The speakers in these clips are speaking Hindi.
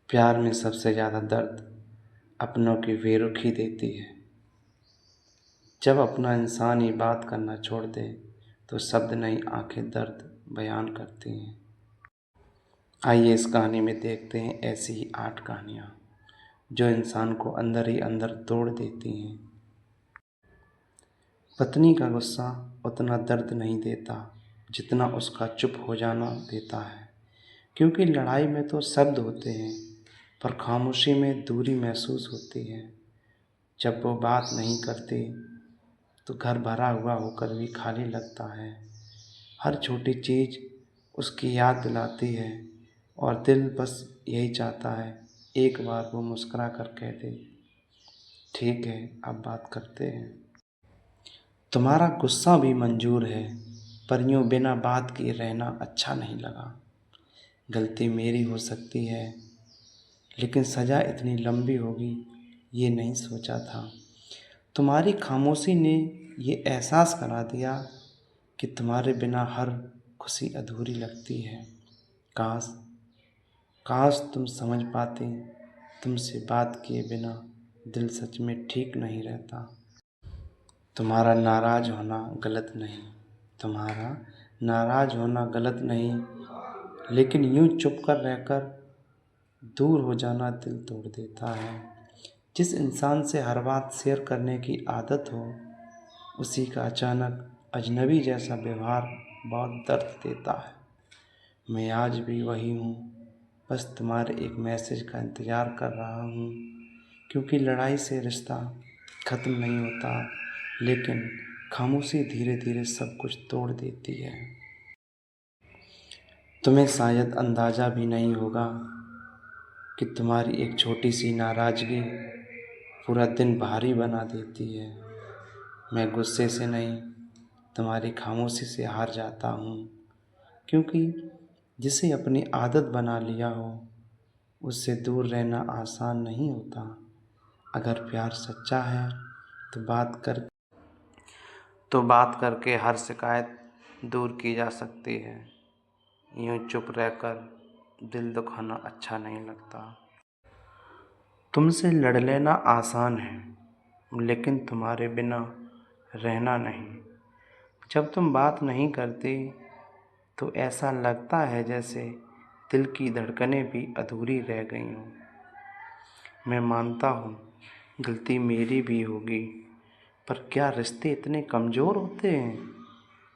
प्यार में सबसे ज़्यादा दर्द अपनों की बेरुखी देती है। जब अपना इंसान ही बात करना छोड़ दे तो शब्द नहीं आंखें दर्द बयान करती हैं। आइए इस कहानी में देखते हैं ऐसी ही 8 कहानियाँ जो इंसान को अंदर ही अंदर तोड़ देती हैं। पत्नी का गुस्सा उतना दर्द नहीं देता जितना उसका चुप हो जाना देता है, क्योंकि लड़ाई में तो शब्द होते हैं पर खामोशी में दूरी महसूस होती है। जब वो बात नहीं करती तो घर भरा हुआ होकर भी खाली लगता है। हर छोटी चीज़ उसकी याद दिलाती है और दिल बस यही चाहता है एक बार वो मुस्कुरा कर कह दे, ठीक है अब बात करते हैं। तुम्हारा गुस्सा भी मंजूर है, पर यूँ बिना बात किए रहना अच्छा नहीं लगा। गलती मेरी हो सकती है, लेकिन सज़ा इतनी लंबी होगी ये नहीं सोचा था। तुम्हारी खामोशी ने ये एहसास करा दिया कि तुम्हारे बिना हर खुशी अधूरी लगती है। काश काश तुम समझ पाते, तुमसे बात किए बिना दिल सच में ठीक नहीं रहता। तुम्हारा नाराज़ होना गलत नहीं, तुम्हारा नाराज़ होना गलत नहीं, लेकिन यूं चुप कर रहकर दूर हो जाना दिल तोड़ देता है। जिस इंसान से हर बात शेयर करने की आदत हो, उसी का अचानक अजनबी जैसा व्यवहार बहुत दर्द देता है। मैं आज भी वही हूँ, बस तुम्हारे एक मैसेज का इंतज़ार कर रहा हूँ, क्योंकि लड़ाई से रिश्ता ख़त्म नहीं होता, लेकिन खामोशी धीरे धीरे सब कुछ तोड़ देती है। तुम्हें शायद अंदाज़ा भी नहीं होगा कि तुम्हारी एक छोटी सी नाराज़गी पूरा दिन भारी बना देती है। मैं गुस्से से नहीं, तुम्हारी खामोशी से हार जाता हूँ, क्योंकि जिसे अपनी आदत बना लिया हो उससे दूर रहना आसान नहीं होता। अगर प्यार सच्चा है तो बात करके हर शिकायत दूर की जा सकती है। यूं चुप रहकर दिल दुखाना अच्छा नहीं लगता। तुमसे लड़ लेना आसान है, लेकिन तुम्हारे बिना रहना नहीं। जब तुम बात नहीं करती तो ऐसा लगता है जैसे दिल की धड़कनें भी अधूरी रह गई हों। मैं मानता हूँ गलती मेरी भी होगी, पर क्या रिश्ते इतने कमज़ोर होते हैं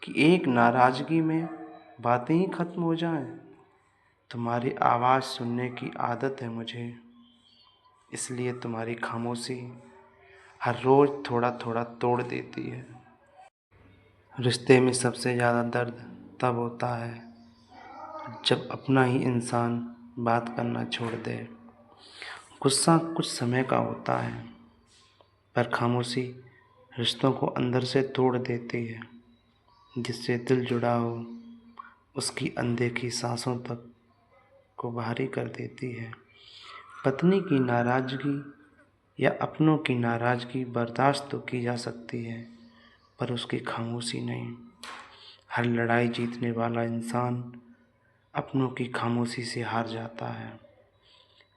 कि एक नाराज़गी में बातें ही ख़त्म हो जाएं? तुम्हारी आवाज़ सुनने की आदत है मुझे, इसलिए तुम्हारी खामोशी हर रोज़ थोड़ा थोड़ा तोड़ देती है। रिश्ते में सबसे ज़्यादा दर्द तब होता है जब अपना ही इंसान बात करना छोड़ दे। गुस्सा कुछ समय का होता है, पर खामोशी रिश्तों को अंदर से तोड़ देती है। जिससे दिल जुड़ा हो उसकी अनदेखी सांसों तक को भारी कर देती है। पत्नी की नाराज़गी या अपनों की नाराज़गी बर्दाश्त तो की जा सकती है, पर उसकी खामोशी नहीं। हर लड़ाई जीतने वाला इंसान अपनों की खामोशी से हार जाता है।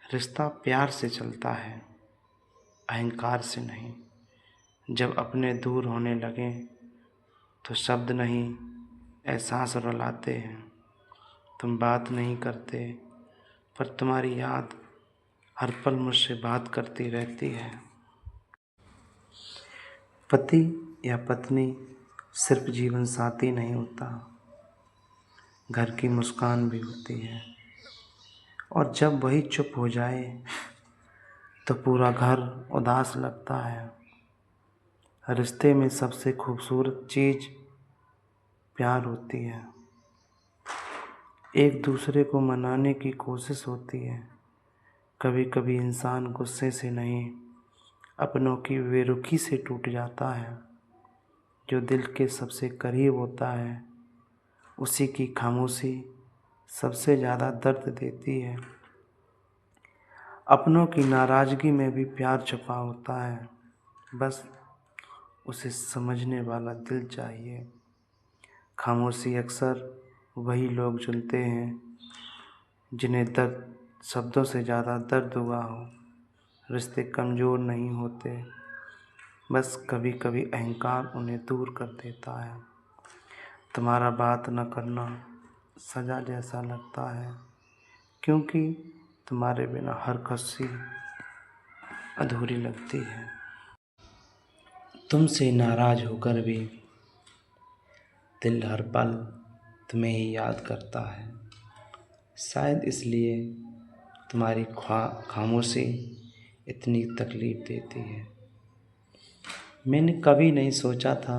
रिश्ता प्यार से चलता है, अहंकार से नहीं। जब अपने दूर होने लगें तो शब्द नहीं एहसास रुलाते हैं। तुम बात नहीं करते, पर तुम्हारी याद हर पल मुझसे बात करती रहती है। पति या पत्नी सिर्फ जीवन साथी नहीं होता, घर की मुस्कान भी होती है। और जब वही चुप हो जाए तो पूरा घर उदास लगता है। रिश्ते में सबसे खूबसूरत चीज़ प्यार होती है। एक दूसरे को मनाने की कोशिश होती है। कभी कभी इंसान गुस्से से नहीं, अपनों की बेरुखी से टूट जाता है। जो दिल के सबसे करीब होता है उसी की खामोशी सबसे ज़्यादा दर्द देती है। अपनों की नाराज़गी में भी प्यार छुपा होता है, बस उसे समझने वाला दिल चाहिए। खामोशी अक्सर वही लोग चुनते हैं जिन्हें दर्द शब्दों से ज़्यादा दर्द हुआ हो। रिश्ते कमज़ोर नहीं होते, बस कभी कभी अहंकार उन्हें दूर कर देता है। तुम्हारा बात न करना सज़ा जैसा लगता है, क्योंकि तुम्हारे बिना हर खुशी अधूरी लगती है। तुमसे नाराज़ होकर भी दिल हर पल तुम्हें ही याद करता है। शायद इसलिए तुम्हारी खामोशी इतनी तकलीफ़ देती है। मैंने कभी नहीं सोचा था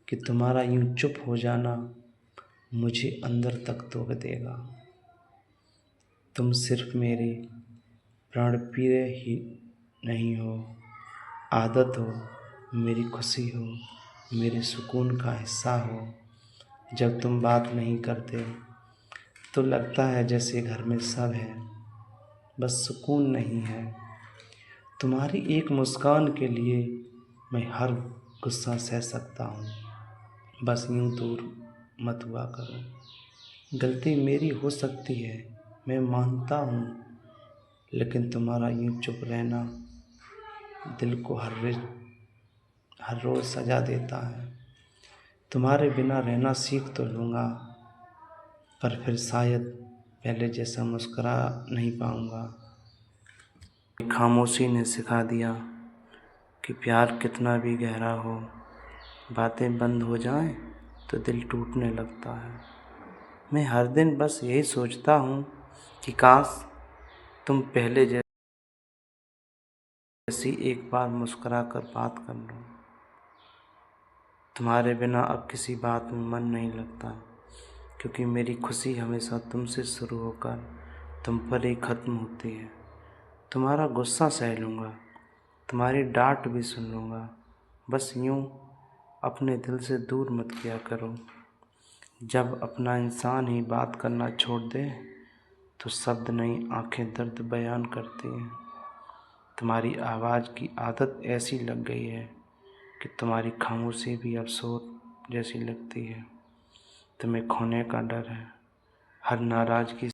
कि तुम्हारा यूं चुप हो जाना मुझे अंदर तक तोड़ देगा। तुम सिर्फ मेरे प्राण प्रिय ही नहीं हो, आदत हो, मेरी खुशी हो, मेरे सुकून का हिस्सा हो। जब तुम बात नहीं करते तो लगता है जैसे घर में सब है, बस सुकून नहीं है। तुम्हारी एक मुस्कान के लिए मैं हर गुस्सा सह सकता हूँ, बस यूं दूर मत हुआ करो। गलती मेरी हो सकती है, मैं मानता हूँ, लेकिन तुम्हारा यूं चुप रहना दिल को हर रोज़ सजा देता है। तुम्हारे बिना रहना सीख तो लूँगा, पर फिर शायद पहले जैसा मुस्कुरा नहीं पाऊँगा। खामोशी ने सिखा दिया कि प्यार कितना भी गहरा हो, बातें बंद हो जाएं तो दिल टूटने लगता है। मैं हर दिन बस यही सोचता हूँ कि काश तुम पहले जैसी एक बार मुस्कुरा कर बात कर लो। तुम्हारे बिना अब किसी बात में मन नहीं लगता, क्योंकि मेरी खुशी हमेशा तुमसे शुरू होकर तुम पर ही ख़त्म होती है। तुम्हारा गुस्सा सह लूँगा, तुम्हारी डांट भी सुन लूँगा, बस यूँ अपने दिल से दूर मत किया करो। जब अपना इंसान ही बात करना छोड़ दे तो शब्द नहीं, आंखें दर्द बयान करती हैं। तुम्हारी आवाज़ की आदत ऐसी लग गई है कि तुम्हारी खामोशी भी अब शोर जैसी लगती है। तुम्हें खोने का डर है, हर नाराज़गी